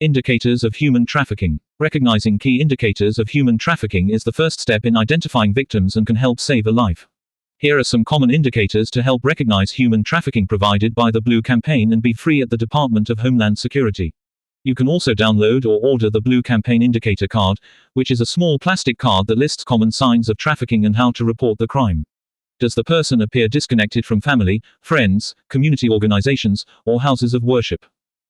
Indicators of human trafficking. Recognizing key indicators of human trafficking is the first step in identifying victims and can help save a life. Here are some common indicators to help recognize human trafficking provided by the Blue Campaign and be free at the Department of Homeland Security. You can also download or order the Blue Campaign Indicator Card, which is a small plastic card that lists common signs of trafficking and how to report the crime. Does the person appear disconnected from family, friends, community organizations, or houses of worship?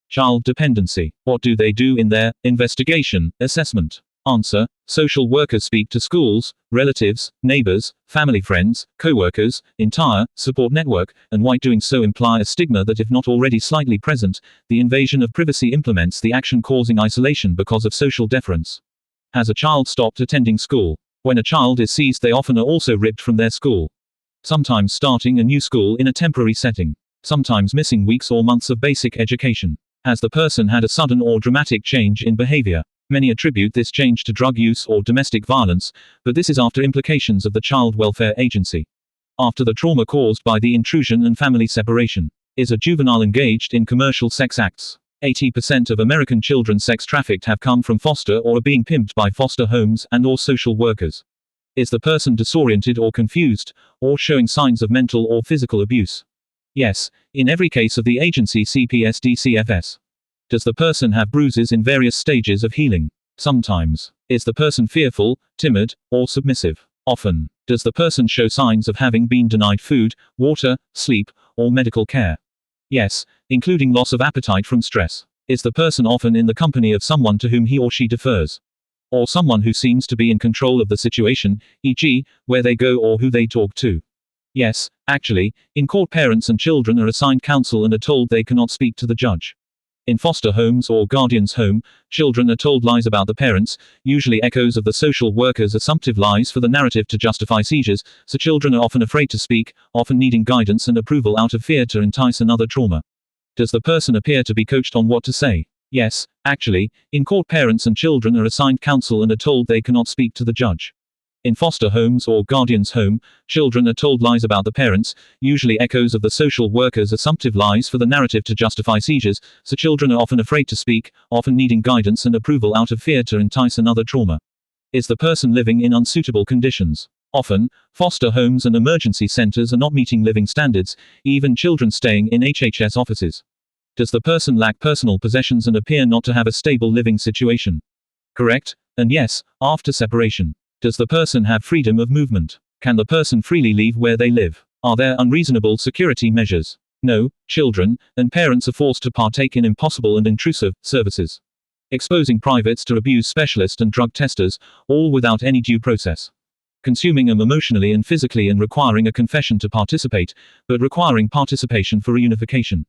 Child dependency. What do they do in their investigation, assessment? Answer: social workers speak to schools, relatives, neighbors, family friends, co-workers, entire support network, and while doing so imply a stigma that if not already slightly present, the invasion of privacy implements the action causing isolation because of social deference. Has a child stopped attending school? When a child is seized, they often are also ripped from their school. Sometimes starting a new school in a temporary setting. Sometimes missing weeks or months of basic education. Has the person had a sudden or dramatic change in behavior? Many attribute this change to drug use or domestic violence, but this is after implications of the child welfare agency. After the trauma caused by the intrusion and family separation. Is a juvenile engaged in commercial sex acts? 80% of American children sex trafficked have come from foster or are being pimped by foster homes and/or social workers. Is the person disoriented or confused, or showing signs of mental or physical abuse? Yes, in every case of the agency CPS-DCFS. Does the person have bruises in various stages of healing? Sometimes. Is the person fearful, timid, or submissive? Often. Does the person show signs of having been denied food, water, sleep, or medical care? Yes, including loss of appetite from stress. Is the person often in the company of someone to whom he or she defers? Or someone who seems to be in control of the situation, e.g., where they go or who they talk to? Yes, actually, in court parents and children are assigned counsel and are told they cannot speak to the judge. In foster homes or guardians' home, children are told lies about the parents, usually echoes of the social worker's assumptive lies for the narrative to justify seizures, so children are often afraid to speak, often needing guidance and approval out of fear to entice another trauma. Does the person appear to be coached on what to say? Yes, actually, in court parents and children are assigned counsel and are told they cannot speak to the judge. In foster homes or guardians' home, children are told lies about the parents, usually echoes of the social worker's assumptive lies for the narrative to justify seizures, so children are often afraid to speak, often needing guidance and approval out of fear to entice another trauma. Is the person living in unsuitable conditions? Often, foster homes and emergency centers are not meeting living standards, even children staying in HHS offices. Does the person lack personal possessions and appear not to have a stable living situation? Correct, and yes, after separation. Does the person have freedom of movement? Can the person freely leave where they live? Are there unreasonable security measures? No, children and parents are forced to partake in impossible and intrusive services. Exposing privates to abuse specialists and drug testers, all without any due process. Consuming them emotionally and physically and requiring a confession to participate, but requiring participation for reunification.